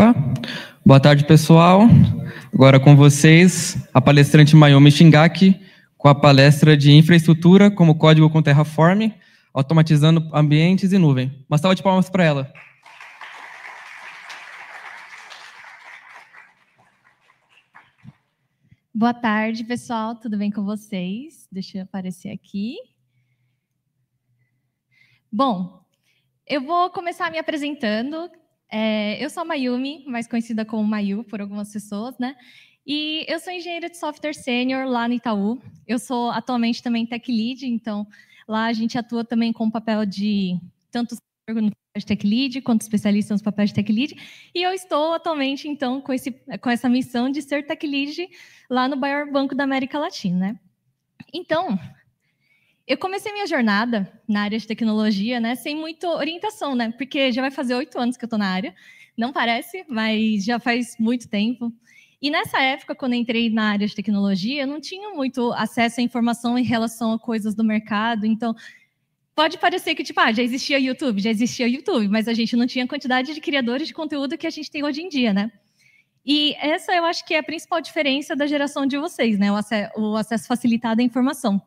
Opa, boa tarde, pessoal. Agora com vocês, a palestrante Mayumi Shingaki, com a palestra de infraestrutura como código com Terraform, automatizando ambientes e nuvem. Uma salva de palmas para ela. Boa tarde, pessoal. Tudo bem com vocês? Deixa eu aparecer aqui. Bom, eu vou começar me apresentando. Eu sou a Mayumi, mais conhecida como Mayu por algumas pessoas, né? E eu sou engenheira de software sênior lá no Itaú. Eu sou atualmente também tech lead, então lá a gente atua também com o papel de tanto no papel de tech lead quanto especialista nos papéis de tech lead. E eu estou atualmente, então, com essa missão de ser tech lead lá no maior banco da América Latina, né? Então, eu comecei minha jornada na área de tecnologia, né, sem muita orientação, né, porque já vai fazer 8 anos que eu estou na área, não parece, mas já faz muito tempo. E nessa época, quando eu entrei na área de tecnologia, eu não tinha muito acesso à informação em relação a coisas do mercado, então pode parecer que, tipo, já existia YouTube, mas a gente não tinha a quantidade de criadores de conteúdo que a gente tem hoje em dia, né? E essa eu acho que é a principal diferença da geração de vocês, né, o acesso facilitado à informação.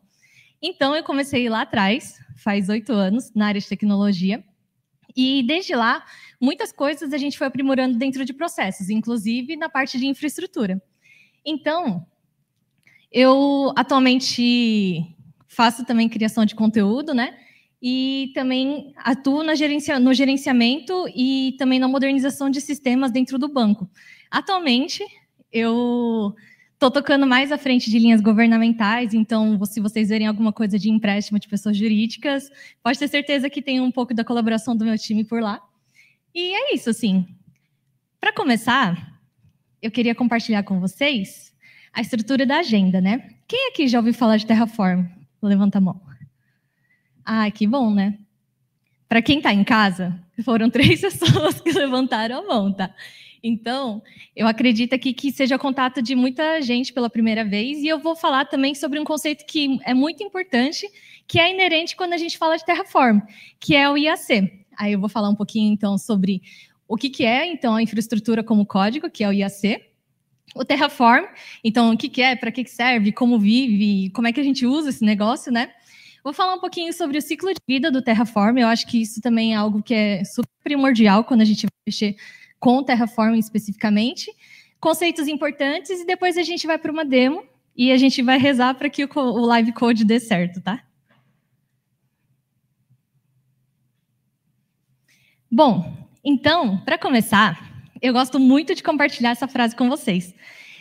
Então, eu comecei lá atrás, faz 8 anos, na área de tecnologia. E, desde lá, muitas coisas a gente foi aprimorando dentro de processos, inclusive na parte de infraestrutura. Então, eu atualmente faço também criação de conteúdo, né? E também atuo no gerenciamento e também na modernização de sistemas dentro do banco. Atualmente, eu estou tocando mais à frente de linhas governamentais, então, se vocês verem alguma coisa de empréstimo de pessoas jurídicas, pode ter certeza que tem um pouco da colaboração do meu time por lá. E é isso, assim. Para começar, eu queria compartilhar com vocês a estrutura da agenda, né? Quem aqui já ouviu falar de Terraform? Levanta a mão. Ah, que bom, né? Para quem está em casa, foram 3 pessoas que levantaram a mão, tá? Então, eu acredito aqui que seja contato de muita gente pela primeira vez, e eu vou falar também sobre um conceito que é muito importante, que é inerente quando a gente fala de Terraform, que é o IAC. Aí eu vou falar um pouquinho, então, sobre o que é, então, a infraestrutura como código, que é o IAC, o Terraform, então, o que é, para que serve, como vive, como é que a gente usa esse negócio, né? Vou falar um pouquinho sobre o ciclo de vida do Terraform, eu acho que isso também é algo que é super primordial quando a gente vai mexer com o Terraform especificamente, conceitos importantes, e depois a gente vai para uma demo e a gente vai rezar para que o live code dê certo, tá? Bom, então, para começar, eu gosto muito de compartilhar essa frase com vocês.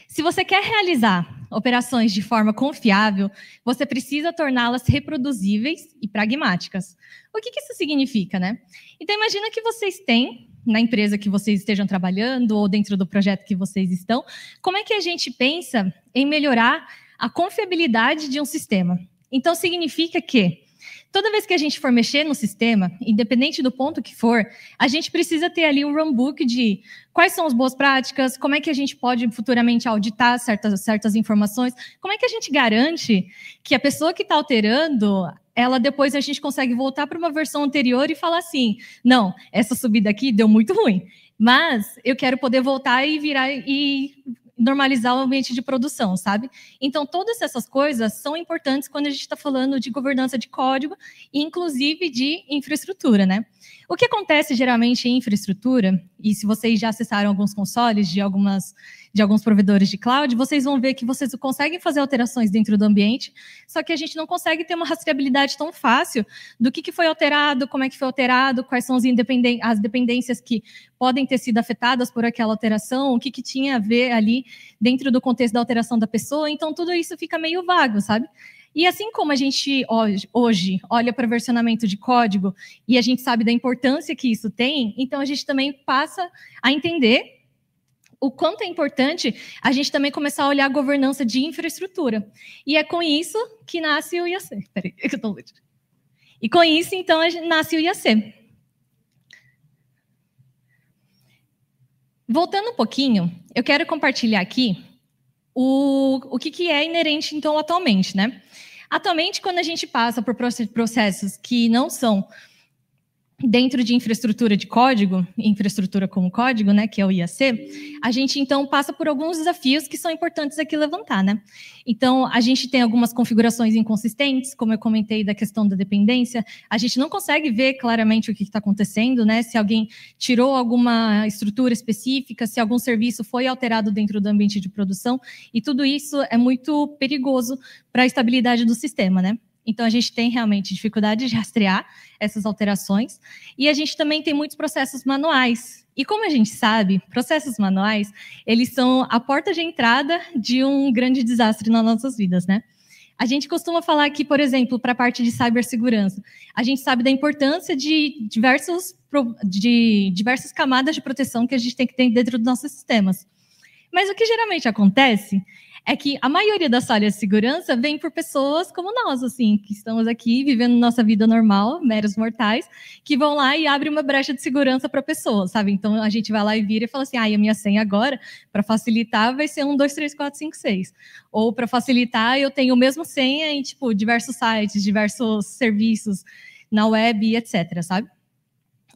Se você quer realizar operações de forma confiável, você precisa torná-las reproduzíveis e pragmáticas. O que isso significa, né? Então, imagina que vocês têm, na empresa que vocês estejam trabalhando ou dentro do projeto que vocês estão, como é que a gente pensa em melhorar a confiabilidade de um sistema? Então, significa que toda vez que a gente for mexer no sistema, independente do ponto que for, a gente precisa ter ali um runbook de quais são as boas práticas, como é que a gente pode futuramente auditar certas informações, como é que a gente garante que a pessoa que está alterando, ela depois a gente consegue voltar para uma versão anterior e falar assim, não, essa subida aqui deu muito ruim, mas eu quero poder voltar e virar e normalizar o ambiente de produção, sabe? Então, todas essas coisas são importantes quando a gente está falando de governança de código, inclusive de infraestrutura, né? O que acontece geralmente em infraestrutura, e se vocês já acessaram alguns consoles de alguns provedores de cloud, vocês vão ver que vocês conseguem fazer alterações dentro do ambiente, só que a gente não consegue ter uma rastreabilidade tão fácil do que foi alterado, como é que foi alterado, quais são as dependências que podem ter sido afetadas por aquela alteração, o que tinha a ver ali dentro do contexto da alteração da pessoa. Então, tudo isso fica meio vago, sabe? E assim como a gente hoje olha para o versionamento de código e a gente sabe da importância que isso tem, então a gente também passa a entender o quanto é importante a gente também começar a olhar a governança de infraestrutura. E é com isso que nasce o IAC. Peraí, que eu tô lendo. E com isso, então, nasce o IAC. Voltando um pouquinho, eu quero compartilhar aqui o que é inerente, então, atualmente, né? Atualmente, quando a gente passa por processos que não são dentro de infraestrutura de código, infraestrutura como código, né, que é o IAC, a gente, então, passa por alguns desafios que são importantes aqui levantar, né? Então, a gente tem algumas configurações inconsistentes, como eu comentei da questão da dependência, a gente não consegue ver claramente o que está acontecendo, né? Se alguém tirou alguma estrutura específica, se algum serviço foi alterado dentro do ambiente de produção, e tudo isso é muito perigoso para a estabilidade do sistema, né? Então, a gente tem realmente dificuldade de rastrear essas alterações. E a gente também tem muitos processos manuais. E como a gente sabe, processos manuais, eles são a porta de entrada de um grande desastre nas nossas vidas, né? A gente costuma falar aqui, por exemplo, para a parte de cibersegurança. A gente sabe da importância de diversas camadas de proteção que a gente tem que ter dentro dos nossos sistemas. Mas o que geralmente acontece é que a maioria das falhas de segurança vem por pessoas como nós, assim, que estamos aqui vivendo nossa vida normal, meros mortais, que vão lá e abrem uma brecha de segurança para a pessoa, sabe? Então, a gente vai lá e vira e fala assim, a minha senha agora, para facilitar, vai ser 1, 2, 3, 4, 5, 6. Ou, para facilitar, eu tenho a mesma senha em, tipo, diversos sites, diversos serviços na web, etc., sabe?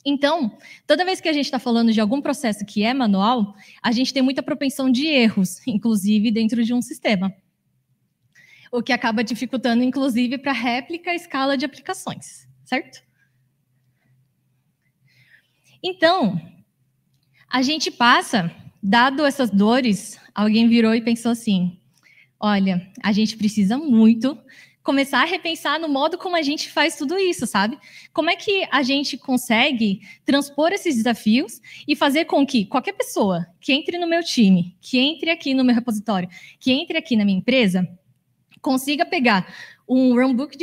Então, toda vez que a gente está falando de algum processo que é manual, a gente tem muita propensão de erros, inclusive dentro de um sistema. O que acaba dificultando, inclusive, para a réplica e escala de aplicações, certo? Então, a gente passa, dado essas dores, alguém virou e pensou assim, olha, a gente precisa muito começar a repensar no modo como a gente faz tudo isso, sabe? Como é que a gente consegue transpor esses desafios e fazer com que qualquer pessoa que entre no meu time, que entre aqui no meu repositório, que entre aqui na minha empresa, consiga pegar um runbook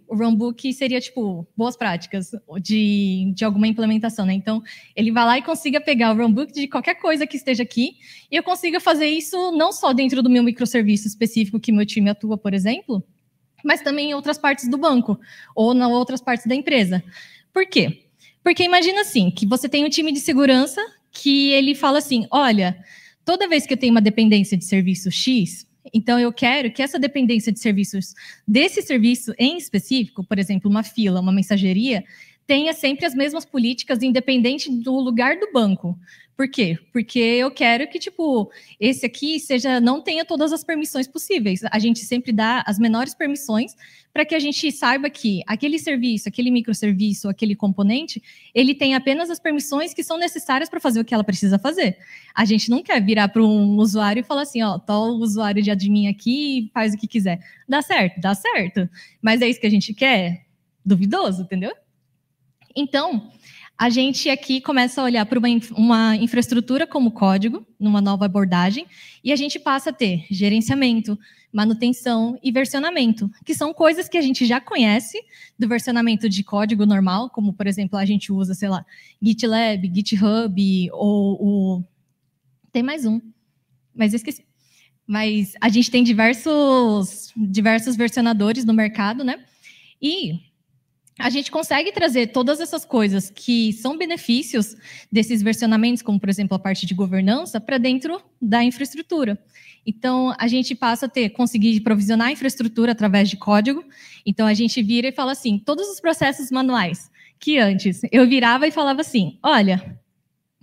o runbook seria, tipo, boas práticas de alguma implementação, né? Então, ele vai lá e consiga pegar o runbook de qualquer coisa que esteja aqui e eu consiga fazer isso não só dentro do meu microserviço específico que meu time atua, por exemplo, mas também em outras partes do banco, ou em outras partes da empresa. Por quê? Porque imagina assim, que você tem um time de segurança que ele fala assim, olha, toda vez que eu tenho uma dependência de serviço X, então eu quero que essa dependência de serviços, desse serviço em específico, por exemplo, uma fila, uma mensageria, tenha sempre as mesmas políticas, independente do lugar do banco. Por quê? Porque eu quero que, tipo, esse aqui não tenha todas as permissões possíveis. A gente sempre dá as menores permissões para que a gente saiba que aquele serviço, aquele microserviço, aquele componente, ele tem apenas as permissões que são necessárias para fazer o que ela precisa fazer. A gente não quer virar para um usuário e falar assim, ó, tal usuário de admin aqui, faz o que quiser. Dá certo? Dá certo. Mas é isso que a gente quer? Duvidoso, entendeu? Então, a gente aqui começa a olhar para uma infraestrutura como código, numa nova abordagem, e a gente passa a ter gerenciamento, manutenção e versionamento, que são coisas que a gente já conhece do versionamento de código normal, como, por exemplo, a gente usa, sei lá, GitLab, GitHub, tem mais um, mas eu esqueci. Mas a gente tem diversos versionadores no mercado, né? E a gente consegue trazer todas essas coisas que são benefícios desses versionamentos, como, por exemplo, a parte de governança, para dentro da infraestrutura. Então, a gente passa a conseguir provisionar a infraestrutura através de código. Então, a gente vira e fala assim, todos os processos manuais que antes eu virava e falava assim, olha,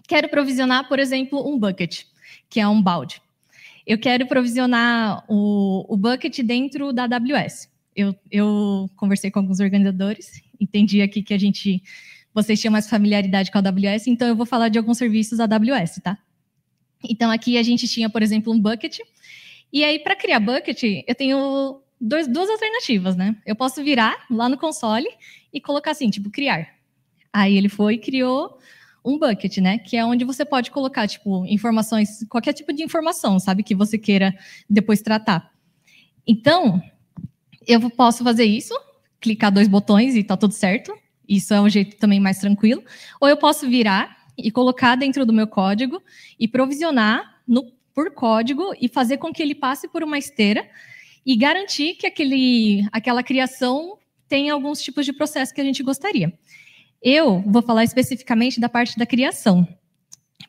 quero provisionar, por exemplo, um bucket, que é um balde. Eu quero provisionar o bucket dentro da AWS. Eu conversei com alguns organizadores, entendi aqui que vocês tinham mais familiaridade com a AWS, então eu vou falar de alguns serviços AWS, tá? Então aqui a gente tinha, por exemplo, um bucket, e aí para criar bucket eu tenho duas alternativas, né? Eu posso virar lá no console e colocar assim, tipo, criar. Aí ele foi e criou um bucket, né? Que é onde você pode colocar, tipo, informações, qualquer tipo de informação, sabe? Que você queira depois tratar. Então, eu posso fazer isso, clicar 2 botões e tá tudo certo. Isso é um jeito também mais tranquilo. Ou eu posso virar e colocar dentro do meu código e provisionar por código e fazer com que ele passe por uma esteira e garantir que aquela criação tenha alguns tipos de processo que a gente gostaria. Eu vou falar especificamente da parte da criação.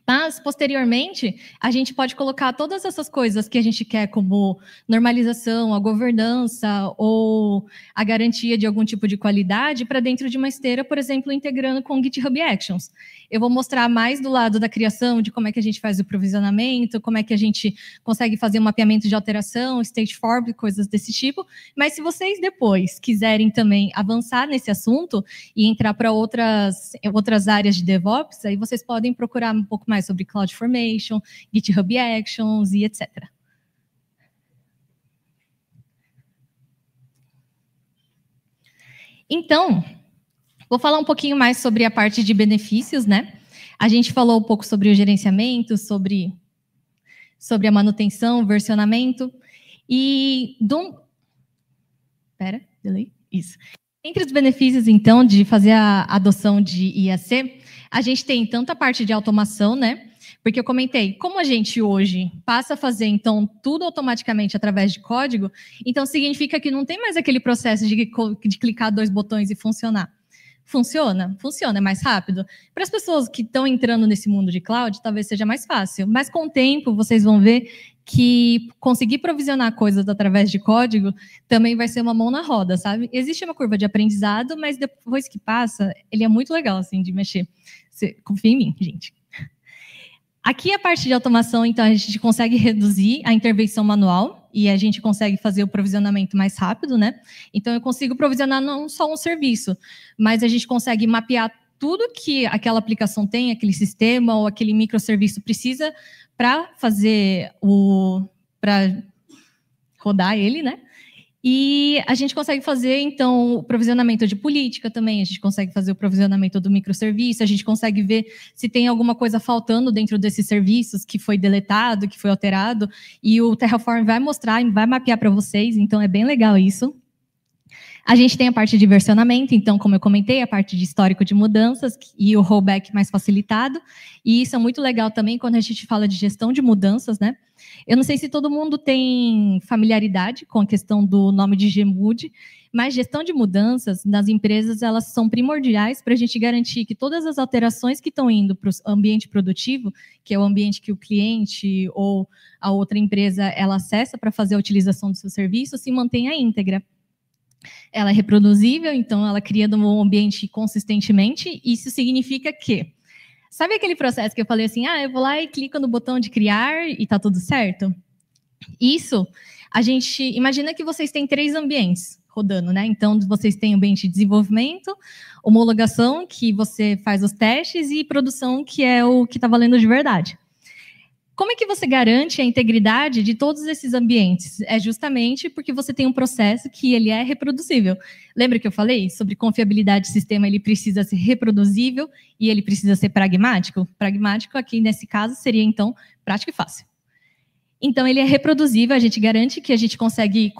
Mas, posteriormente, a gente pode colocar todas essas coisas que a gente quer, como normalização, a governança ou a garantia de algum tipo de qualidade, para dentro de uma esteira, por exemplo, integrando com o GitHub Actions. Eu vou mostrar mais do lado da criação, de como é que a gente faz o provisionamento, como é que a gente consegue fazer um mapeamento de alteração, state form, coisas desse tipo. Mas se vocês depois quiserem também avançar nesse assunto e entrar para outras áreas de DevOps, aí vocês podem procurar um pouco mais sobre CloudFormation, GitHub Actions e etc. Então, vou falar um pouquinho mais sobre a parte de benefícios, né? A gente falou um pouco sobre o gerenciamento, sobre a manutenção, versionamento. E delay? Isso. Entre os benefícios, então, de fazer a adoção de IAC, a gente tem tanto a parte de automação, né? Porque eu comentei, como a gente hoje passa a fazer, então, tudo automaticamente através de código, então significa que não tem mais aquele processo de clicar 2 botões e funcionar. Funciona? Funciona, é mais rápido. Para as pessoas que estão entrando nesse mundo de cloud, talvez seja mais fácil. Mas com o tempo, vocês vão ver que conseguir provisionar coisas através de código também vai ser uma mão na roda, sabe? Existe uma curva de aprendizado, mas depois que passa, ele é muito legal, assim, de mexer. Confia em mim, gente. Aqui a parte de automação, então, a gente consegue reduzir a intervenção manual e a gente consegue fazer o provisionamento mais rápido, né? Então, eu consigo provisionar não só um serviço, mas a gente consegue mapear tudo que aquela aplicação tem, aquele sistema ou aquele microserviço precisa para fazer para rodar ele, né? E a gente consegue fazer, então, o provisionamento de política também, a gente consegue fazer o provisionamento do microserviço, a gente consegue ver se tem alguma coisa faltando dentro desses serviços que foi deletado, que foi alterado, e o Terraform vai mostrar e vai mapear para vocês, então é bem legal isso. A gente tem a parte de versionamento, então, como eu comentei, a parte de histórico de mudanças e o rollback mais facilitado. E isso é muito legal também quando a gente fala de gestão de mudanças, né? Eu não sei se todo mundo tem familiaridade com a questão do nome de Gmood, mas gestão de mudanças nas empresas, elas são primordiais para a gente garantir que todas as alterações que estão indo para o ambiente produtivo, que é o ambiente que o cliente ou a outra empresa ela acessa para fazer a utilização do seu serviço, se mantenha íntegra. Ela é reproduzível, então ela cria no ambiente consistentemente. Isso significa que, sabe aquele processo que eu falei assim, eu vou lá e clico no botão de criar e tá tudo certo? Isso, a gente imagina que vocês têm 3 ambientes rodando, né? Então vocês têm o ambiente de desenvolvimento, homologação, que você faz os testes, e produção, que é o que está valendo de verdade. Como é que você garante a integridade de todos esses ambientes? É justamente porque você tem um processo que ele é reproduzível. Lembra que eu falei sobre confiabilidade de sistema? Ele precisa ser reproduzível e ele precisa ser pragmático. Pragmático aqui nesse caso seria então prático e fácil. Então ele é reproduzível, a gente garante que a gente consegue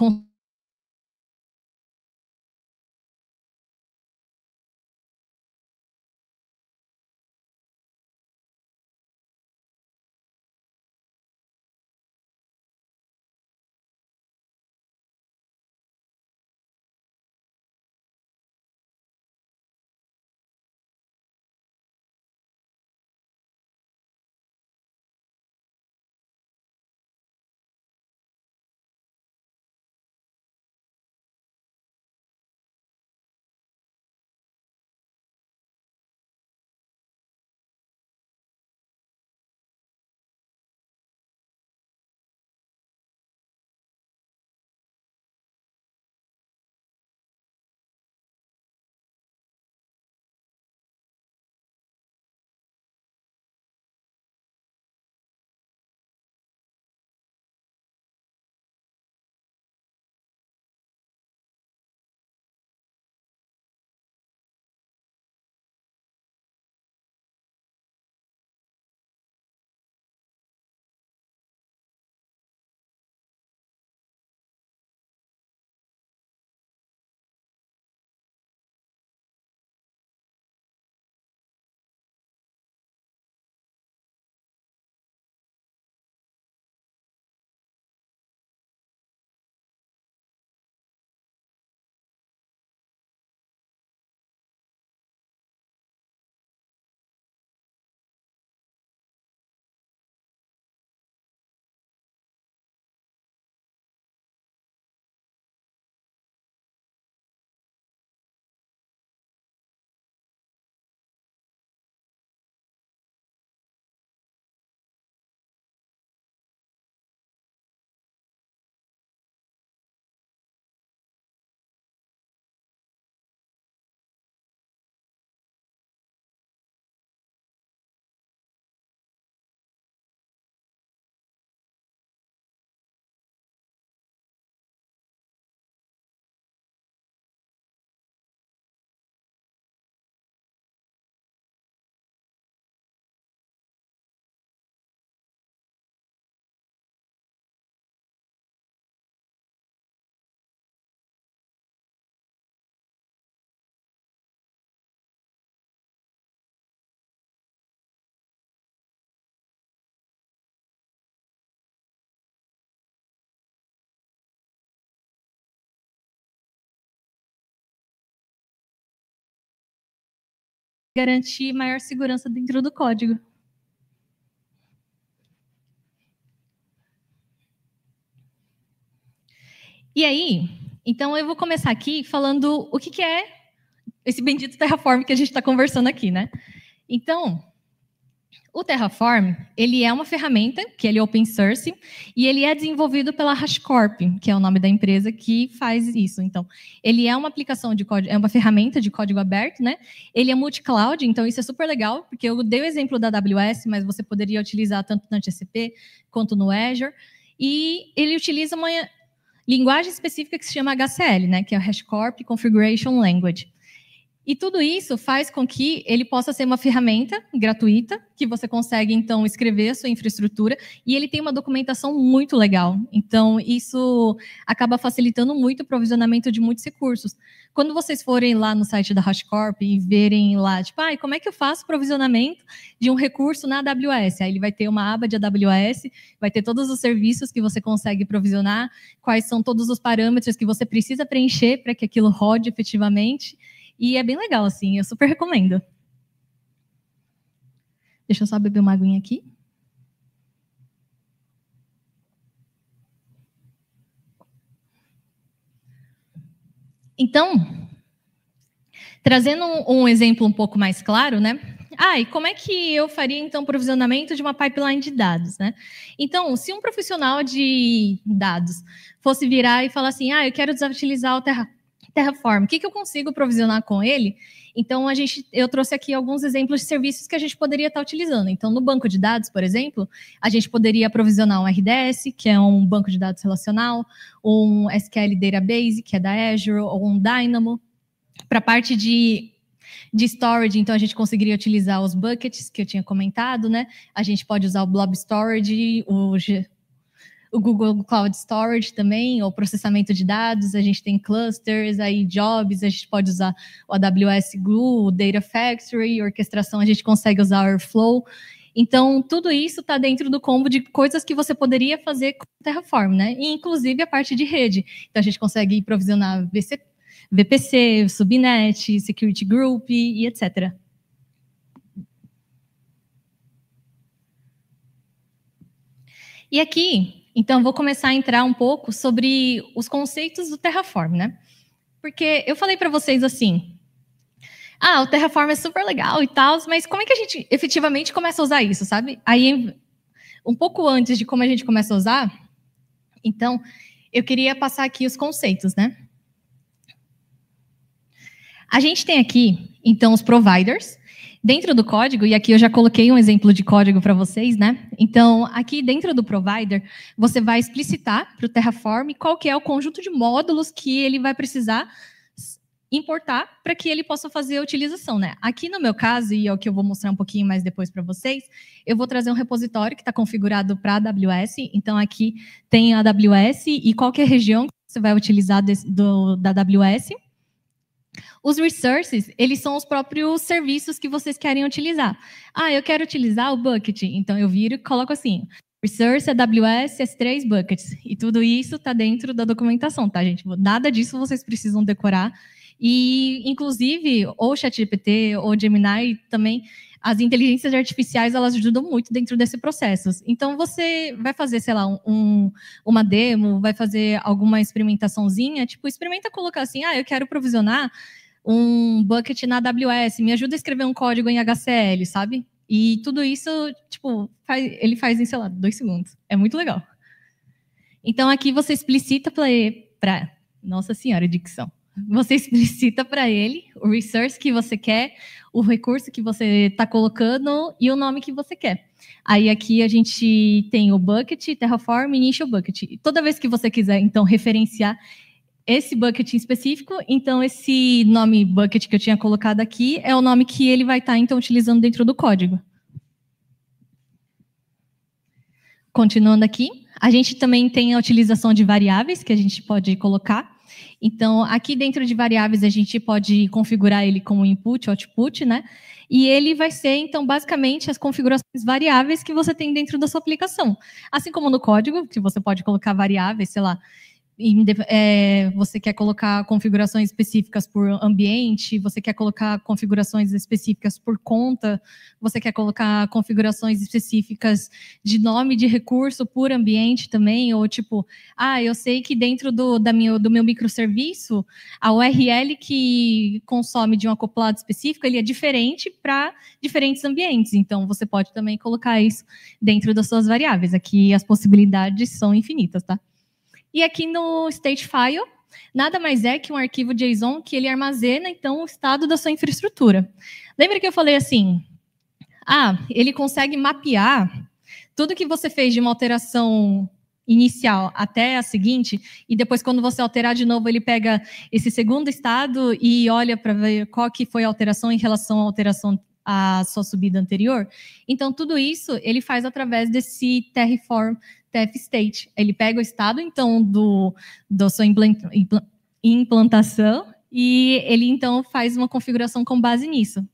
garantir maior segurança dentro do código. E aí, então eu vou começar aqui falando o que é esse bendito Terraform que a gente está conversando aqui, né? Então, o Terraform, ele é uma ferramenta, que ele é open source, e ele é desenvolvido pela HashiCorp, que é o nome da empresa que faz isso. Então, ele é uma aplicação de código, é uma ferramenta de código aberto, né? Ele é multi-cloud, então isso é super legal, porque eu dei o exemplo da AWS, mas você poderia utilizar tanto no GCP quanto no Azure, e ele utiliza uma linguagem específica que se chama HCL, né? Que é o HashiCorp Configuration Language. E tudo isso faz com que ele possa ser uma ferramenta gratuita, que você consegue, então, escrever a sua infraestrutura, e ele tem uma documentação muito legal. Então, isso acaba facilitando muito o provisionamento de muitos recursos. Quando vocês forem lá no site da HashiCorp e verem lá, tipo, como é que eu faço provisionamento de um recurso na AWS? Aí ele vai ter uma aba de AWS, vai ter todos os serviços que você consegue provisionar, quais são todos os parâmetros que você precisa preencher para que aquilo rode efetivamente. E é bem legal, assim, eu super recomendo. Deixa eu só beber uma aguinha aqui. Então, trazendo um exemplo um pouco mais claro, né? E como é que eu faria, então, provisionamento de uma pipeline de dados, né? Então, se um profissional de dados fosse virar e falar assim, eu quero desutilizar o Terraform, o que eu consigo provisionar com ele? Então, eu trouxe aqui alguns exemplos de serviços que a gente poderia estar utilizando. Então, no banco de dados, por exemplo, a gente poderia provisionar um RDS, que é um banco de dados relacional, um SQL Database, que é da Azure, ou um Dynamo. Para a parte de storage, então, a gente conseguiria utilizar os buckets, que eu tinha comentado, né? A gente pode usar o Blob Storage, o Google Cloud Storage também, ou processamento de dados, a gente tem clusters, aí jobs, a gente pode usar o AWS Glue, o Data Factory, orquestração, a gente consegue usar o Airflow. Então, tudo isso está dentro do combo de coisas que você poderia fazer com o Terraform, né? E, inclusive, a parte de rede. Então, a gente consegue provisionar VPC, Subnet, Security Group e etc. E aqui, então, vou começar a entrar um pouco sobre os conceitos do Terraform, né? Porque eu falei para vocês assim, o Terraform é super legal e tal, mas como é que a gente efetivamente começa a usar isso, sabe? Aí, um pouco antes de como a gente começa a usar, então, eu queria passar aqui os conceitos, né? A gente tem aqui, então, os providers. Dentro do código, e aqui eu já coloquei um exemplo de código para vocês, né? Então, aqui dentro do provider, você vai explicitar para o Terraform qual que é o conjunto de módulos que ele vai precisar importar para que ele possa fazer a utilização, né? Aqui no meu caso, e é o que eu vou mostrar um pouquinho mais depois para vocês, eu vou trazer um repositório que está configurado para a AWS. Então, aqui tem a AWS e qualquer região que você vai utilizar da AWS. Os resources, eles são os próprios serviços que vocês querem utilizar. Eu quero utilizar o bucket. Então, eu viro e coloco assim, resource, AWS, S3 buckets. E tudo isso está dentro da documentação, tá, gente? Nada disso vocês precisam decorar. E, inclusive, ou ChatGPT ou Gemini também, as inteligências artificiais, elas ajudam muito dentro desse processo. Então, você vai fazer, sei lá, uma demo, vai fazer alguma experimentaçãozinha, tipo, experimenta colocar assim, eu quero provisionar um bucket na AWS, me ajuda a escrever um código em HCL, sabe? E tudo isso, tipo, ele faz em, sei lá, 2 segundos. É muito legal. Então, aqui você explicita para... Nossa Senhora, dicção. Você explicita para ele o resource que você quer, o recurso que você está colocando e o nome que você quer. Aí aqui a gente tem o bucket, Terraform, Initial Bucket. E toda vez que você quiser, então, referenciar esse bucket em específico, então esse nome bucket que eu tinha colocado aqui é o nome que ele vai estar, então, utilizando dentro do código. Continuando aqui, a gente também tem a utilização de variáveis que a gente pode colocar. Então, aqui dentro de variáveis, a gente pode configurar ele como input, output, né? E ele vai ser, então, basicamente, as configurações variáveis que você tem dentro da sua aplicação. Assim como no código, que você pode colocar variáveis, sei lá, você quer colocar configurações específicas por ambiente, você quer colocar configurações específicas por conta, você quer colocar configurações específicas de nome de recurso por ambiente também, ou tipo, eu sei que dentro do meu microserviço, a URL que consome de um acoplado específico, ele é diferente para diferentes ambientes, então você pode também colocar isso dentro das suas variáveis. Aqui as possibilidades são infinitas, tá? E aqui no state file, nada mais é que um arquivo JSON que ele armazena, então, o estado da sua infraestrutura. Lembra que eu falei assim, ele consegue mapear tudo que você fez de uma alteração inicial até a seguinte, e depois, quando você alterar de novo, ele pega esse segundo estado e olha para ver qual que foi a alteração em relação à alteração à sua subida anterior. Então, tudo isso ele faz através desse Terraform TF-State. Ele pega o estado, então, da sua implantação e ele, então, faz uma configuração com base nisso.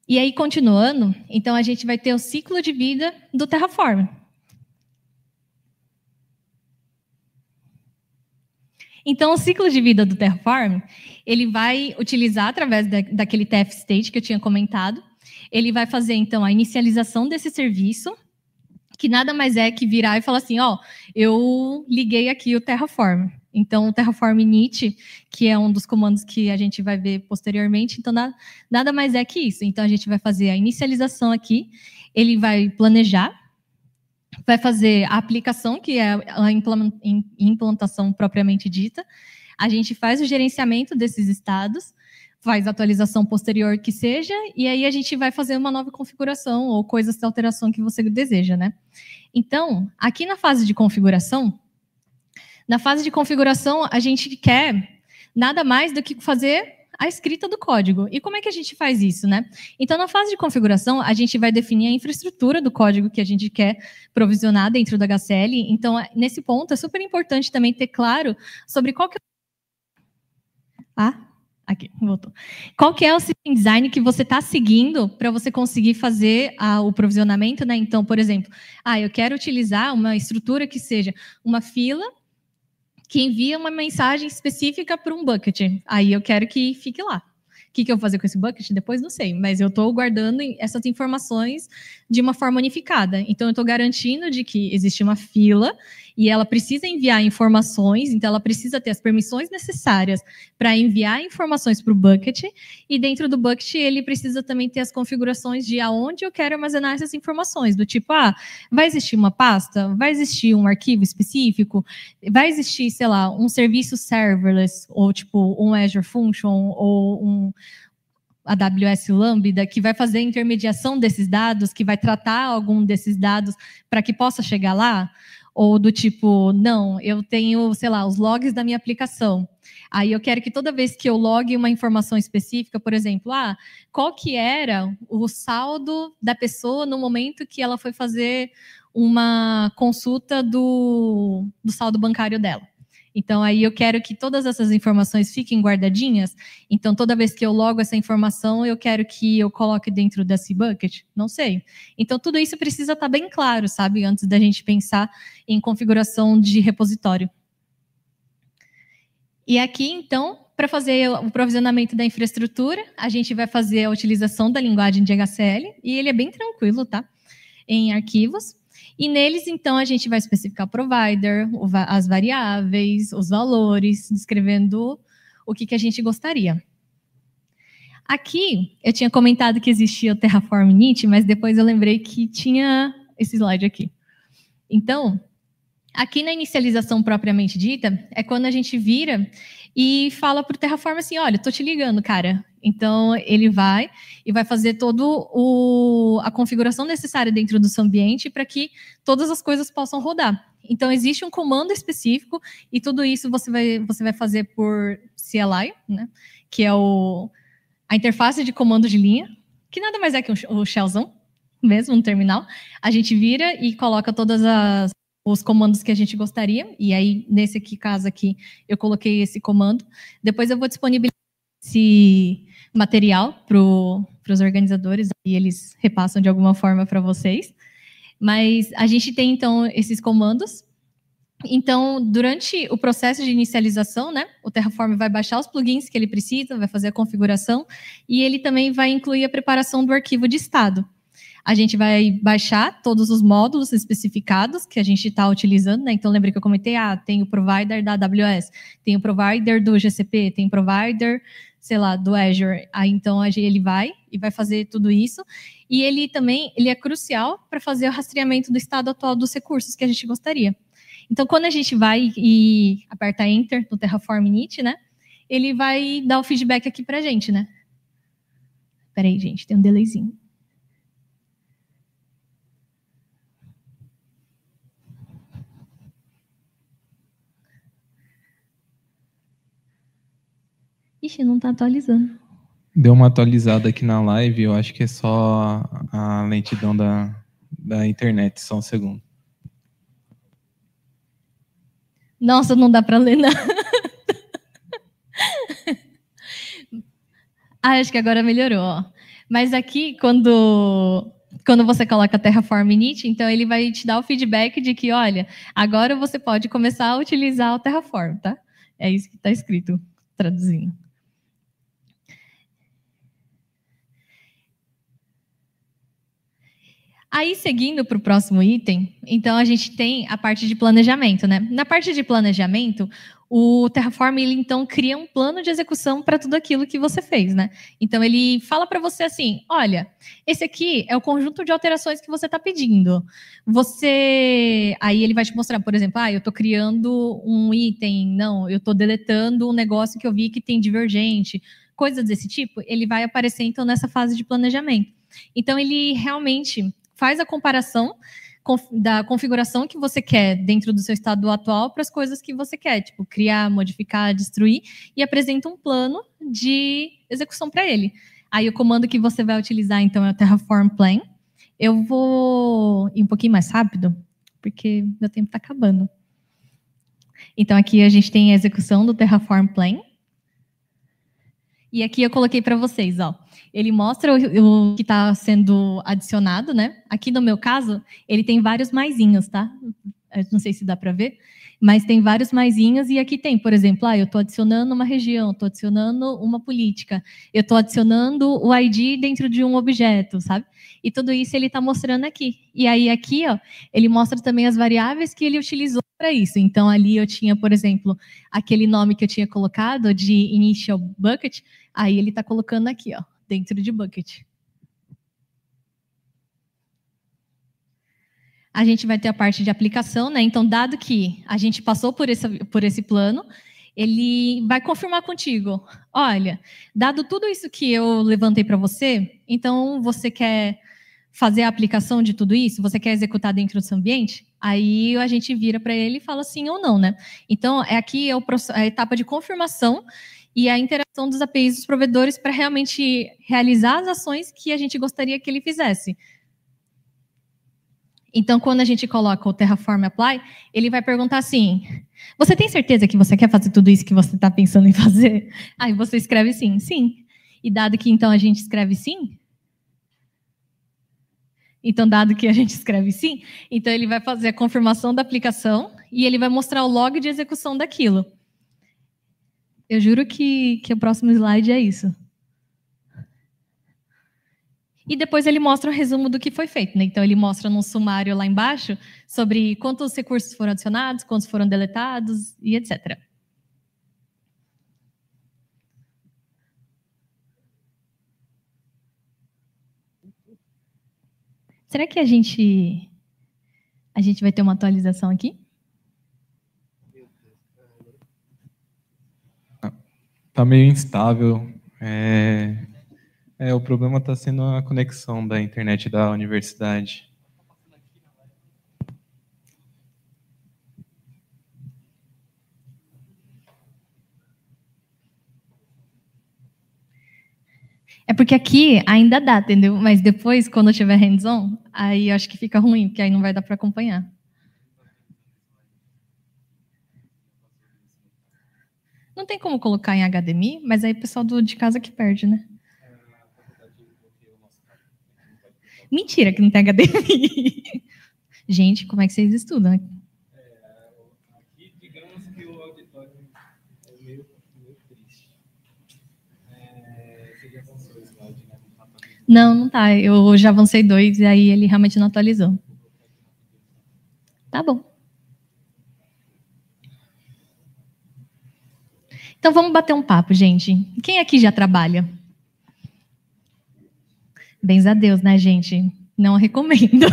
E aí, continuando, então, a gente vai ter o ciclo de vida do Terraform. Então, o ciclo de vida do Terraform, ele vai utilizar, através daquele TF-State que eu tinha comentado, ele vai fazer, então, a inicialização desse serviço, que nada mais é que virar e falar assim, eu liguei aqui o Terraform. Então, o Terraform init, que é um dos comandos que a gente vai ver posteriormente, então, nada mais é que isso. Então, a gente vai fazer a inicialização aqui, ele vai planejar, vai fazer a aplicação, que é a implantação propriamente dita, a gente faz o gerenciamento desses estados, faz a atualização posterior que seja, e aí a gente vai fazer uma nova configuração ou coisas de alteração que você deseja, né? Então, aqui na fase de configuração, a gente quer nada mais do que fazer a escrita do código. E como é que a gente faz isso, né? Então, na fase de configuração, a gente vai definir a infraestrutura do código que a gente quer provisionar dentro do HCL. Então, nesse ponto, é super importante também ter claro sobre qual que aqui, voltou. Qual que é o system design que você está seguindo para você conseguir fazer o provisionamento, né? Então, por exemplo, eu quero utilizar uma estrutura que seja uma fila que envia uma mensagem específica para um bucket. Aí eu quero que fique lá. O que eu vou fazer com esse bucket? Depois não sei, mas eu estou guardando essas informações de uma forma unificada. Então, eu estou garantindo de que existe uma fila e ela precisa enviar informações, então ela precisa ter as permissões necessárias para enviar informações para o bucket, e dentro do bucket ele precisa também ter as configurações de aonde eu quero armazenar essas informações, do tipo, vai existir uma pasta, vai existir um arquivo específico, vai existir, sei lá, um serviço serverless, ou tipo um Azure Function, ou um AWS Lambda, que vai fazer a intermediação desses dados, que vai tratar algum desses dados para que possa chegar lá, ou do tipo, não, eu tenho, sei lá, os logs da minha aplicação. Aí eu quero que toda vez que eu logue uma informação específica, por exemplo, qual que era o saldo da pessoa no momento que ela foi fazer uma consulta do saldo bancário dela. Então, aí eu quero que todas essas informações fiquem guardadinhas. Então, toda vez que eu logo essa informação, eu quero que eu coloque dentro desse bucket? Não sei. Então, tudo isso precisa estar bem claro, sabe? Antes da gente pensar em configuração de repositório. E aqui, então, para fazer o provisionamento da infraestrutura, a gente vai fazer a utilização da linguagem de HCL, e ele é bem tranquilo, tá? Em arquivos. E neles, então, a gente vai especificar o provider, as variáveis, os valores, descrevendo o que a gente gostaria. Aqui, eu tinha comentado que existia o Terraform init, mas depois eu lembrei que tinha esse slide aqui. Então, aqui na inicialização propriamente dita, é quando a gente vira e fala para o Terraform assim, olha, estou te ligando, cara. Então, ele vai e vai fazer toda a configuração necessária dentro do seu ambiente para que todas as coisas possam rodar. Então, existe um comando específico e tudo isso você vai fazer por CLI, né? Que é a interface de comando de linha, que nada mais é que o shellzão, mesmo, no terminal. A gente vira e coloca todos os comandos que a gente gostaria, e aí, nesse caso aqui, eu coloquei esse comando. Depois eu vou disponibilizar esse material para os organizadores, e eles repassam de alguma forma para vocês. Mas a gente tem, então, esses comandos. Então, durante o processo de inicialização, né, o Terraform vai baixar os plugins que ele precisa, vai fazer a configuração, e ele também vai incluir a preparação do arquivo de estado. A gente vai baixar todos os módulos especificados que a gente está utilizando, né? Então, lembra que eu comentei, tem o provider da AWS, tem o provider do GCP, tem o provider, sei lá, do Azure. Aí, então, ele vai fazer tudo isso. E ele também, ele é crucial para fazer o rastreamento do estado atual dos recursos que a gente gostaria. Então, quando a gente vai e aperta Enter no Terraform init, né? Ele vai dar o feedback aqui para a gente, né? Peraí, gente, tem um delayzinho. Ixi, não está atualizando. Deu uma atualizada aqui na live, eu acho que é só a lentidão da internet, só um segundo. Nossa, não dá para ler, não. Acho que agora melhorou, ó. Mas aqui, quando você coloca Terraform init, então ele vai te dar o feedback de que, olha, agora você pode começar a utilizar o Terraform, tá? É isso que está escrito, traduzindo. Aí, seguindo para o próximo item, então a gente tem a parte de planejamento, né? Na parte de planejamento, o Terraform, ele então cria um plano de execução para tudo aquilo que você fez, né? Então, ele fala para você assim, olha, esse aqui é o conjunto de alterações que você está pedindo. Aí ele vai te mostrar, por exemplo, eu estou criando um item, não, eu estou deletando um negócio que eu vi que tem divergente, coisas desse tipo, ele vai aparecer, então, nessa fase de planejamento. Então, ele realmente faz a comparação da configuração que você quer dentro do seu estado atual para as coisas que você quer, tipo, criar, modificar, destruir, e apresenta um plano de execução para ele. Aí o comando que você vai utilizar, então, é o Terraform Plan. Eu vou ir um pouquinho mais rápido, porque meu tempo está acabando. Então, aqui a gente tem a execução do Terraform Plan. E aqui eu coloquei para vocês, ó. Ele mostra o que está sendo adicionado, né? Aqui no meu caso, ele tem vários maisinhos, tá? Eu não sei se dá para ver, mas tem vários maisinhos e aqui tem, por exemplo, eu estou adicionando uma região, estou adicionando uma política, eu estou adicionando o ID dentro de um objeto, sabe? E tudo isso ele está mostrando aqui. E aí aqui, ó, ele mostra também as variáveis que ele utilizou para isso. Então ali eu tinha, por exemplo, aquele nome que eu tinha colocado de initial bucket, aí ele está colocando aqui, ó, dentro de bucket. A gente vai ter a parte de aplicação, né? Então, dado que a gente passou por esse plano, ele vai confirmar contigo. Olha, dado tudo isso que eu levantei para você, então você quer fazer a aplicação de tudo isso? Você quer executar dentro do seu ambiente? Aí a gente vira para ele e fala sim ou não, né? Então, aqui é a etapa de confirmação e a interação dos APIs dos provedores para realmente realizar as ações que a gente gostaria que ele fizesse. Então, quando a gente coloca o Terraform Apply, ele vai perguntar assim, você tem certeza que você quer fazer tudo isso que você está pensando em fazer? Aí você escreve sim, sim. E dado que, então, a gente escreve sim, então, ele vai fazer a confirmação da aplicação e ele vai mostrar o log de execução daquilo. Eu juro que o próximo slide é isso. E depois ele mostra o resumo do que foi feito, né? Então, ele mostra num sumário lá embaixo sobre quantos recursos foram adicionados, quantos foram deletados e etc. Será que a gente vai ter uma atualização aqui? Tá meio instável. O problema está sendo a conexão da internet da universidade. É porque aqui ainda dá, entendeu? Mas depois, quando tiver hands-on, aí eu acho que fica ruim, porque aí não vai dar para acompanhar. Não tem como colocar em HDMI, mas aí o pessoal de casa que perde, né? Mentira que não tem HDMI. Gente, como é que vocês estudam? Aqui, digamos que o auditório é meio triste. Você já avançou o slide, né? Não, não tá. Eu já avancei 2 e aí ele realmente não atualizou. Tá bom. Então vamos bater um papo, gente. Quem aqui já trabalha? Bens a Deus, né, gente? Não recomendo.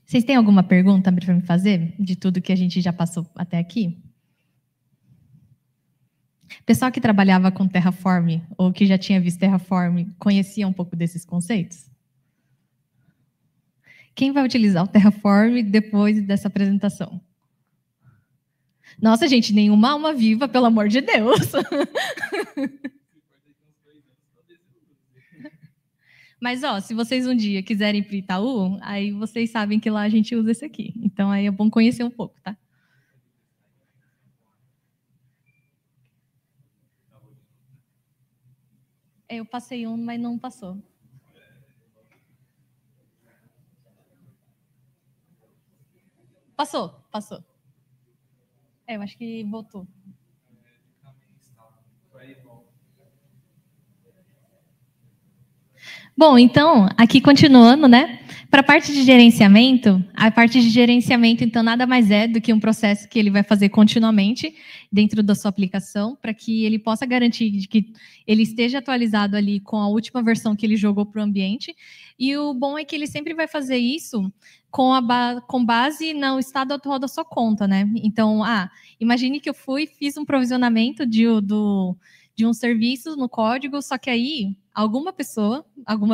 Vocês têm alguma pergunta para me fazer de tudo que a gente já passou até aqui? Pessoal que trabalhava com Terraform ou que já tinha visto Terraform conhecia um pouco desses conceitos? Quem vai utilizar o Terraform depois dessa apresentação? Nossa, gente, nenhuma alma viva, pelo amor de Deus. Mas, ó, se vocês um dia quiserem ir para o Itaú, aí vocês sabem que lá a gente usa esse aqui. Então, aí é bom conhecer um pouco, tá? Eu passei um, mas não passou. Passou, passou. Eu acho que voltou. Bom, então, aqui continuando, né? Para a parte de gerenciamento, então, nada mais é do que um processo que ele vai fazer continuamente dentro da sua aplicação, para que ele possa garantir de que ele esteja atualizado ali com a última versão que ele jogou para o ambiente. E o bom é que ele sempre vai fazer isso com base no estado atual da sua conta, né? Então, imagine que eu fiz um provisionamento de um serviço no código, só que aí alguma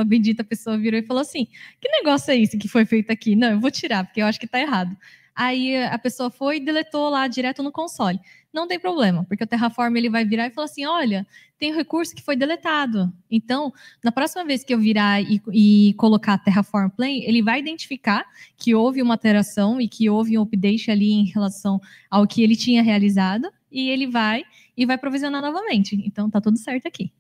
bendita pessoa virou e falou assim: que negócio é esse que foi feito aqui? Não, eu vou tirar, porque eu acho que está errado. Aí a pessoa foi e deletou lá direto no console. Não tem problema, porque o Terraform ele vai virar e falar assim: olha, tem um recurso que foi deletado. Então, na próxima vez que eu virar e colocar Terraform Play, ele vai identificar que houve uma alteração e que houve um update ali em relação ao que ele tinha realizado, e ele vai provisionar novamente. Então, tá tudo certo aqui.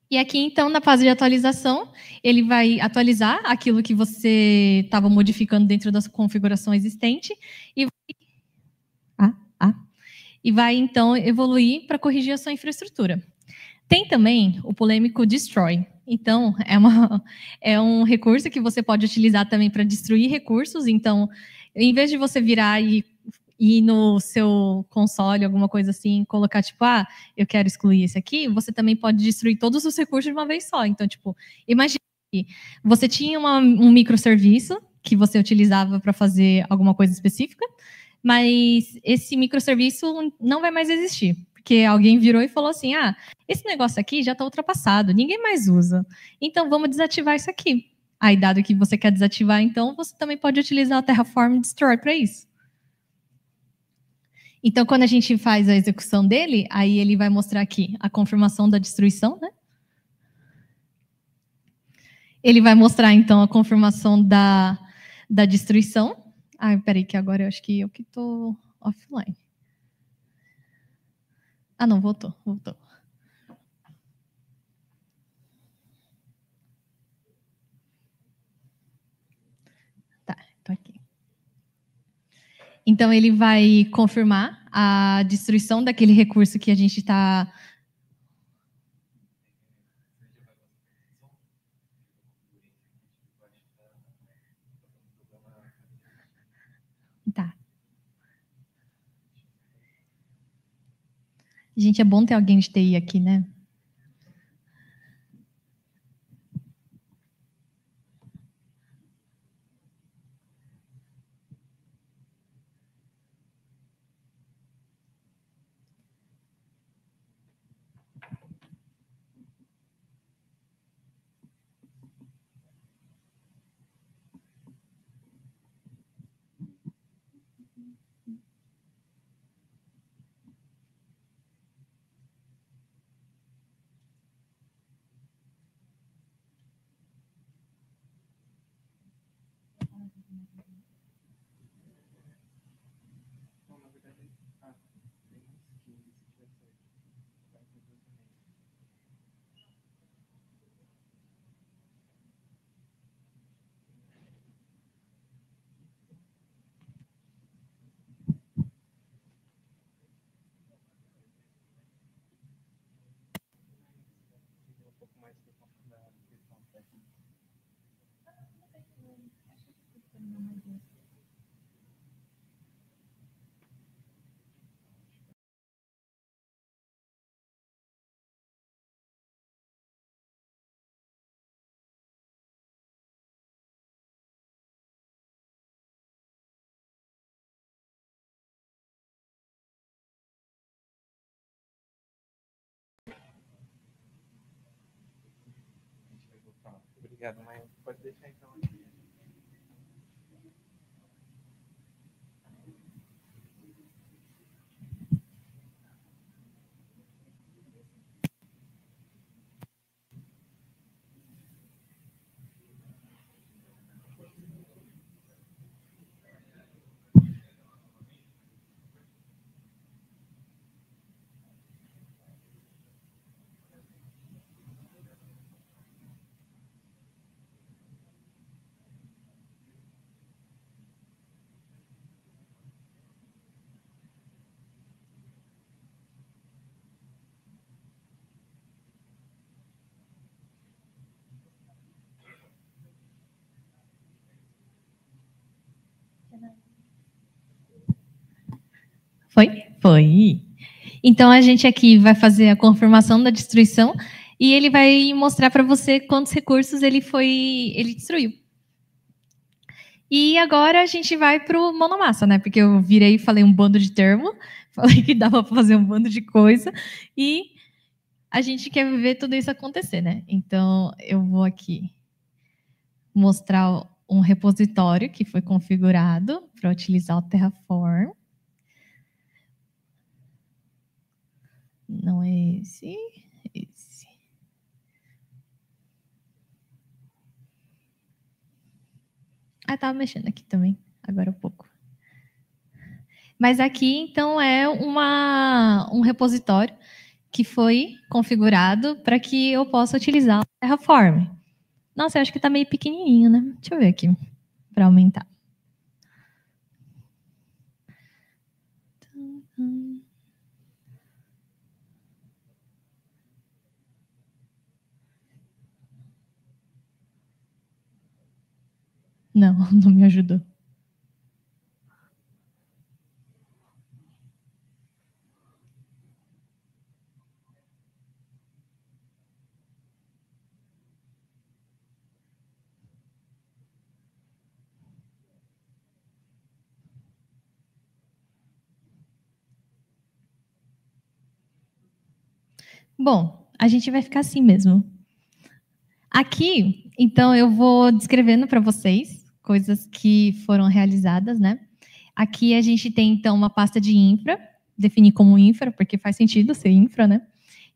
E aqui, então, na fase de atualização, ele vai atualizar aquilo que você estava modificando dentro da configuração existente e vai, então, evoluir para corrigir a sua infraestrutura. Tem também o polêmico Destroy. Então, é um recurso que você pode utilizar também para destruir recursos. Então, em vez de você virar e ir no seu console, alguma coisa assim, colocar tipo, eu quero excluir esse aqui, você também pode destruir todos os recursos de uma vez só. Então, tipo, imagine que você tinha um microserviço que você utilizava para fazer alguma coisa específica, mas esse microserviço não vai mais existir, porque alguém virou e falou assim, esse negócio aqui já está ultrapassado, ninguém mais usa, então vamos desativar isso aqui. Aí, dado que você quer desativar, então, você também pode utilizar o Terraform Destroy para isso. Então, quando a gente faz a execução dele, aí ele vai mostrar aqui a confirmação da destruição, né? Ele vai mostrar, então, a confirmação da destruição. Peraí, que agora eu acho que eu que estou offline. Não, voltou. Tá, estou aqui. Então, ele vai confirmar a destruição daquele recurso que a gente está... Tá. Gente, é bom ter alguém de TI aqui, né? Obrigado, mas pode deixar então aqui. Foi? Foi. Então, a gente aqui vai fazer a confirmação da destruição e ele vai mostrar para você quantos recursos ele destruiu. E agora a gente vai para o monomassa, né? Porque eu virei e falei um bando de termo, falei que dava para fazer um bando de coisa e a gente quer ver tudo isso acontecer, né? Então, eu vou aqui mostrar um repositório que foi configurado para utilizar o Terraform. Não é esse, esse. Estava mexendo aqui também, agora há pouco. Mas aqui, então, é um repositório que foi configurado para que eu possa utilizar o Terraform. Nossa, eu acho que está meio pequenininho, né? Deixa eu ver aqui, para aumentar. Não, não me ajudou. Bom, a gente vai ficar assim mesmo. Aqui, então, eu vou descrevendo para vocês coisas que foram realizadas, né? Aqui a gente tem, então, uma pasta de infra, definir como infra, porque faz sentido ser infra, né?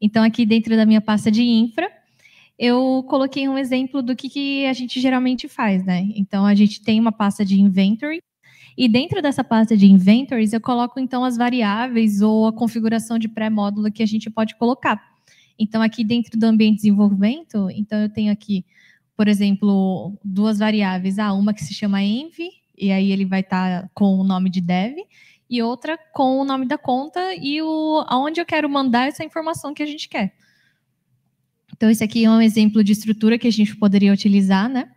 Então, aqui dentro da minha pasta de infra, eu coloquei um exemplo do que a gente geralmente faz, né? Então, a gente tem uma pasta de inventory, e dentro dessa pasta de inventories, eu coloco, então, as variáveis ou a configuração de pré-módulo que a gente pode colocar. Então, aqui dentro do ambiente de desenvolvimento, então eu tenho aqui, por exemplo, duas variáveis. Uma que se chama env, e aí ele vai estar com o nome de dev, e outra com o nome da conta e aonde eu quero mandar essa informação que a gente quer. Então, esse aqui é um exemplo de estrutura que a gente poderia utilizar, né?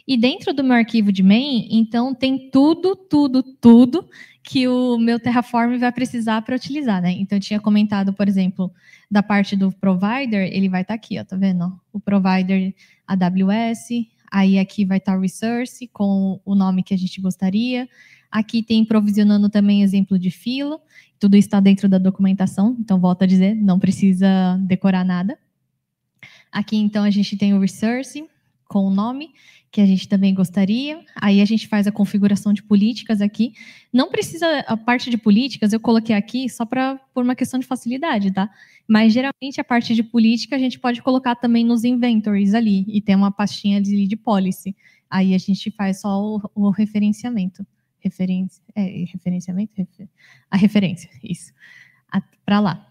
E dentro do meu arquivo de main, então, tem tudo que o meu Terraform vai precisar para utilizar, né? Então, eu tinha comentado, por exemplo, da parte do provider, ele vai estar aqui, ó, tá vendo? O provider AWS, aí aqui vai estar o resource com o nome que a gente gostaria. Aqui tem provisionando também exemplo de fila, tudo isso está dentro da documentação, então, volto a dizer, não precisa decorar nada. Aqui, então, a gente tem o resource com o nome, que a gente também gostaria. Aí a gente faz a configuração de políticas aqui. Não precisa, a parte de políticas, eu coloquei aqui só por uma questão de facilidade, tá? Mas, geralmente, a parte de política a gente pode colocar também nos inventories ali, e tem uma pastinha de policy. Aí a gente faz só o referenciamento. Referenciamento? A referência, isso. Para lá.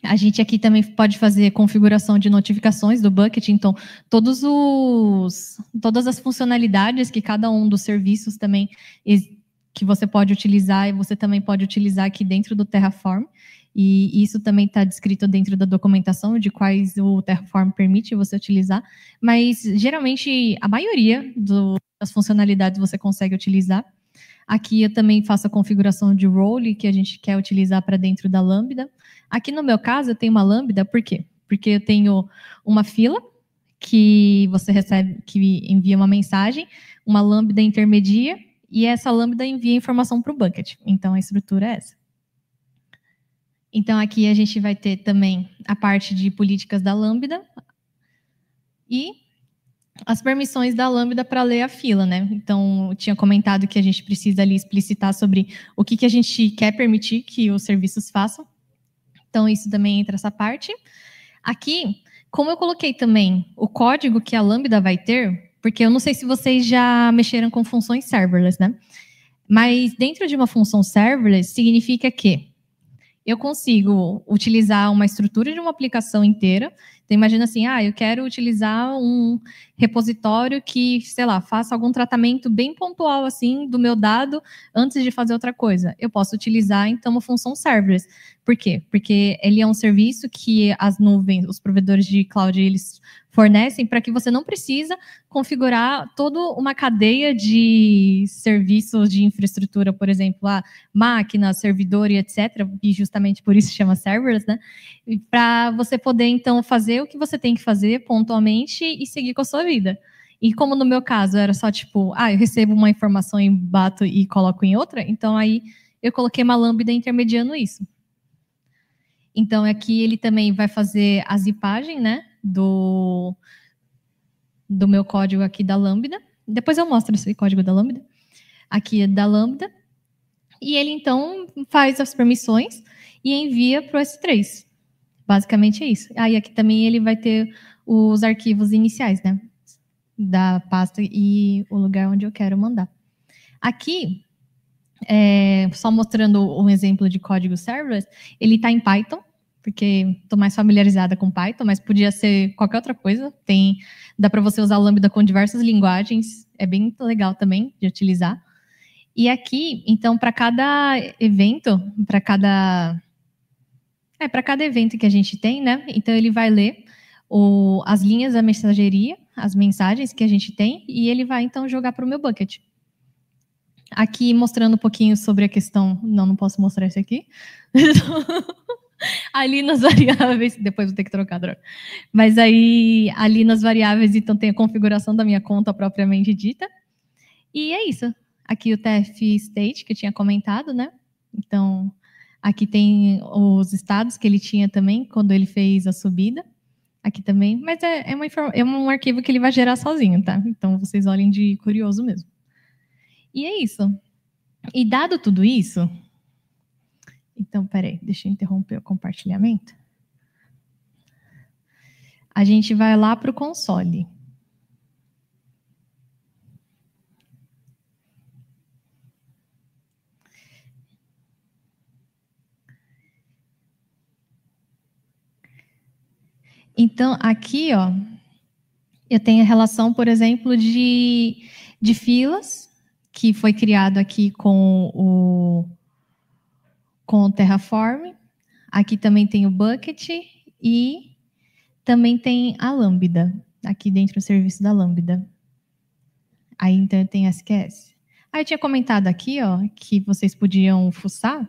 A gente aqui também pode fazer configuração de notificações do bucket, então todas as funcionalidades que cada um dos serviços também que você pode utilizar e você também pode utilizar aqui dentro do Terraform. E isso também está descrito dentro da documentação de quais o Terraform permite você utilizar. Mas geralmente a maioria das funcionalidades você consegue utilizar. Aqui eu também faço a configuração de role que a gente quer utilizar para dentro da Lambda. Aqui no meu caso eu tenho uma Lambda, por quê? Porque eu tenho uma fila que você recebe, que envia uma mensagem, uma Lambda intermedia, e essa Lambda envia informação para o bucket. Então a estrutura é essa. Então aqui a gente vai ter também a parte de políticas da Lambda. E as permissões da Lambda para ler a fila, né? Então, eu tinha comentado que a gente precisa ali explicitar sobre o que a gente quer permitir que os serviços façam. Então, isso também entra essa parte. Aqui, como eu coloquei também o código que a Lambda vai ter, porque eu não sei se vocês já mexeram com funções serverless, né? Mas dentro de uma função serverless, significa que eu consigo utilizar uma estrutura de uma aplicação inteira. Então, imagina assim, eu quero utilizar um repositório que, sei lá, faça algum tratamento bem pontual, assim, do meu dado antes de fazer outra coisa. Eu posso utilizar, então, uma função serverless. Por quê? Porque ele é um serviço que as nuvens, os provedores de cloud, eles fornecem para que você não precisa configurar toda uma cadeia de serviços de infraestrutura, por exemplo, máquina, servidor e etc., e justamente por isso chama serverless, né? Para você poder, então, fazer o que você tem que fazer pontualmente e seguir com a sua vida. E como no meu caso era só tipo, eu recebo uma informação e bato e coloco em outra, então aí eu coloquei uma lambda intermediando isso. Então aqui ele também vai fazer a zipagem, né, do meu código aqui da lambda. Depois eu mostro esse código da lambda. Aqui é da lambda. E ele, então, faz as permissões e envia para o S3. Basicamente é isso. Aí aqui também ele vai ter os arquivos iniciais, né? Da pasta e o lugar onde eu quero mandar. Aqui, só mostrando um exemplo de código serverless, ele está em Python, porque estou mais familiarizada com Python, mas podia ser qualquer outra coisa. Dá para você usar Lambda com diversas linguagens, é bem legal também de utilizar. E aqui, então, para cada evento, para cada evento que a gente tem, né? Então ele vai ler as linhas da mensageria, as mensagens que a gente tem, e ele vai então jogar para o meu bucket. Aqui mostrando um pouquinho sobre a questão, não posso mostrar isso aqui. Ali nas variáveis, depois vou ter que trocar, droga. Mas aí, ali nas variáveis, então tem a configuração da minha conta propriamente dita. E é isso. Aqui o TF state que eu tinha comentado, né? Então, aqui tem os estados que ele tinha também quando ele fez a subida. Aqui também, mas é um arquivo que ele vai gerar sozinho, tá? Então, vocês olhem de curioso mesmo. E é isso. E dado tudo isso, então, peraí, deixa eu interromper o compartilhamento. A gente vai lá para o console. Então, aqui, ó, eu tenho a relação, por exemplo, de filas, que foi criado aqui com o Terraform. Aqui também tem o bucket e também tem a Lambda, aqui dentro do serviço da Lambda. Aí, então, tem SQS. Aí, eu tinha comentado aqui, ó, que vocês podiam fuçar.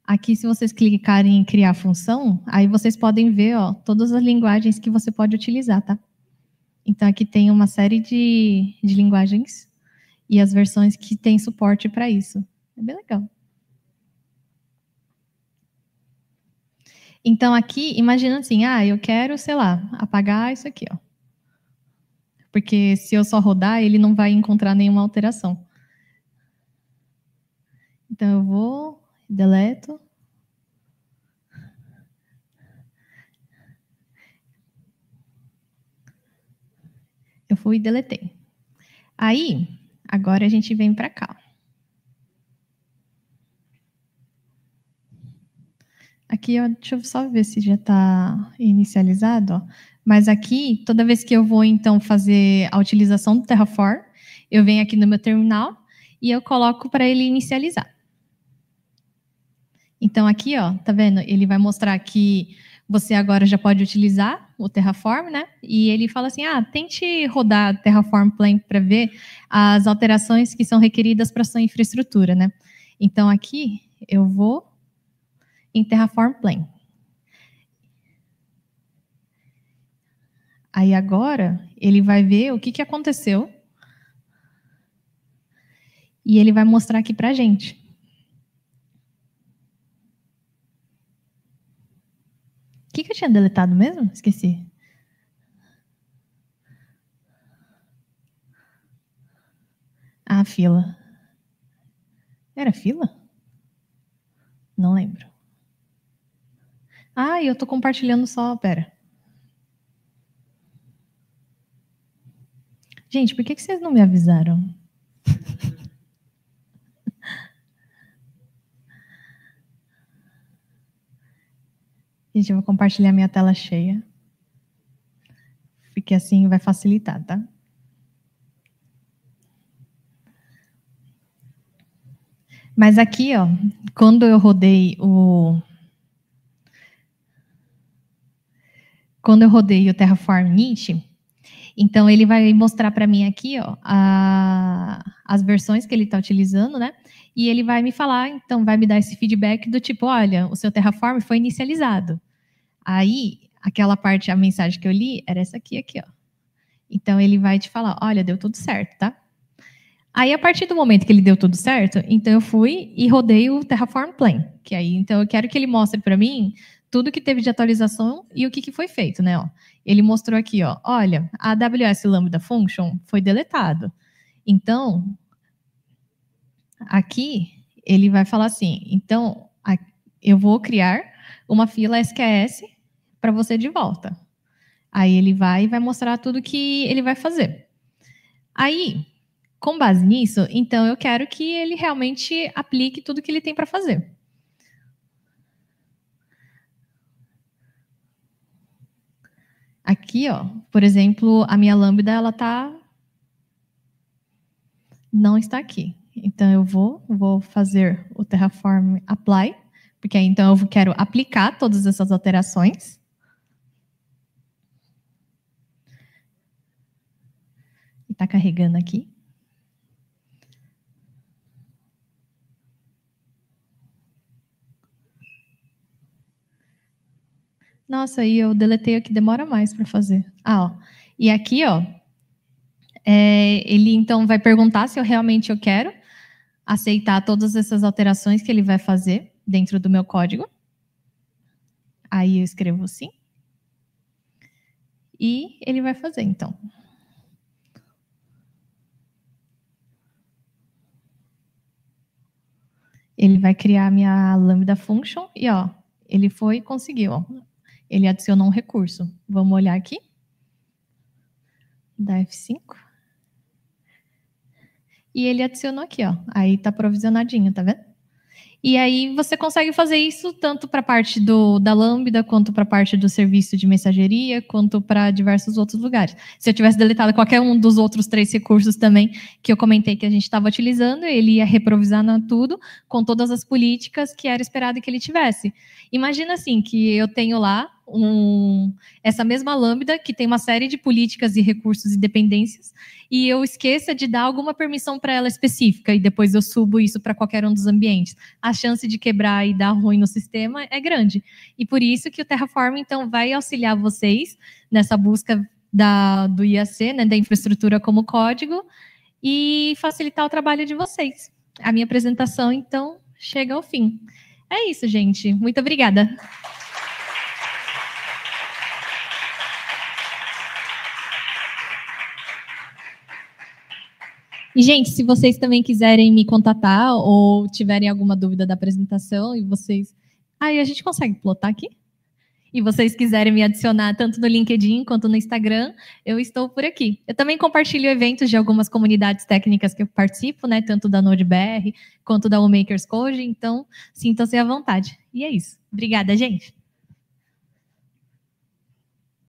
Aqui, se vocês clicarem em criar função, aí vocês podem ver, ó, todas as linguagens que você pode utilizar, tá? Então, aqui tem uma série de linguagens e as versões que tem suporte para isso. É bem legal. Então, aqui, imagina assim, eu quero, sei lá, apagar isso aqui, ó. Porque se eu só rodar, ele não vai encontrar nenhuma alteração. Então, eu vou, deleto. Eu fui e deletei. Aí, agora a gente vem para cá. Aqui, ó, deixa eu só ver se já está inicializado. Ó. Mas aqui, toda vez que eu vou, então, fazer a utilização do Terraform, eu venho aqui no meu terminal e eu coloco para ele inicializar. Então, aqui, ó, tá vendo? Ele vai mostrar que você agora já pode utilizar o Terraform, né? E ele fala assim, tente rodar Terraform Plan para ver as alterações que são requeridas para sua infraestrutura, né? Então, aqui, eu vou em Terraform Plan. Aí, agora, ele vai ver o que aconteceu e ele vai mostrar aqui para a gente. O que eu tinha deletado mesmo? Esqueci. A fila. Era fila? Não lembro. Ah, eu tô compartilhando só, pera. Gente, por que vocês não me avisaram? Gente, eu vou compartilhar minha tela cheia. Porque assim vai facilitar, tá? Mas aqui, ó, quando eu rodei o Terraform Init, então ele vai mostrar para mim aqui, ó, as versões que ele está utilizando, né? E ele vai me falar, então vai me dar esse feedback do tipo, olha, o seu Terraform foi inicializado. Aí, aquela parte, a mensagem que eu li era essa aqui, ó. Então ele vai te falar, olha, deu tudo certo, tá? Aí, a partir do momento que ele deu tudo certo, então eu fui e rodei o Terraform Plan, que aí, então eu quero que ele mostre para mim tudo que teve de atualização e o que foi feito, né? Ó. Ele mostrou aqui, ó, olha, a AWS Lambda Function foi deletado. Então, aqui ele vai falar assim, então eu vou criar uma fila SQS para você de volta. Aí ele vai mostrar tudo que ele vai fazer. Aí, com base nisso, então eu quero que ele realmente aplique tudo que ele tem para fazer. Aqui, ó, por exemplo, a minha lambda, ela não está aqui. Então eu vou fazer o Terraform Apply, porque aí então eu quero aplicar todas essas alterações. Está carregando aqui. Nossa, e eu deletei o que demora mais para fazer. Ah, ó. E aqui, ó, ele então vai perguntar se eu realmente quero aceitar todas essas alterações que ele vai fazer dentro do meu código. Aí eu escrevo sim. E ele vai fazer, então. Ele vai criar a minha Lambda Function e, ó, ele foi e conseguiu, ó. Ele adicionou um recurso. Vamos olhar aqui. Da F5. E ele adicionou aqui, ó. Aí tá provisionadinho, tá vendo? E aí você consegue fazer isso tanto para a parte da Lambda, quanto para a parte do serviço de mensageria, quanto para diversos outros lugares. Se eu tivesse deletado qualquer um dos outros 3 recursos também que eu comentei que a gente estava utilizando, ele ia reprovisionar tudo com todas as políticas que era esperado que ele tivesse. Imagina assim, que eu tenho lá essa mesma Lambda, que tem uma série de políticas e recursos e dependências, e eu esqueça de dar alguma permissão para ela específica, e depois eu subo isso para qualquer um dos ambientes. A chance de quebrar e dar ruim no sistema é grande. E por isso que o Terraform, então, vai auxiliar vocês nessa busca do IAC, né, da infraestrutura como código, e facilitar o trabalho de vocês. A minha apresentação, então, chega ao fim. É isso, gente. Muito obrigada. E, gente, se vocês também quiserem me contatar ou tiverem alguma dúvida da apresentação e vocês... Aí a gente consegue plotar aqui? E vocês quiserem me adicionar tanto no LinkedIn quanto no Instagram, eu estou por aqui. Eu também compartilho eventos de algumas comunidades técnicas que eu participo, né? Tanto da NodeBR quanto da OMakers Code, então sintam-se à vontade. E é isso. Obrigada, gente.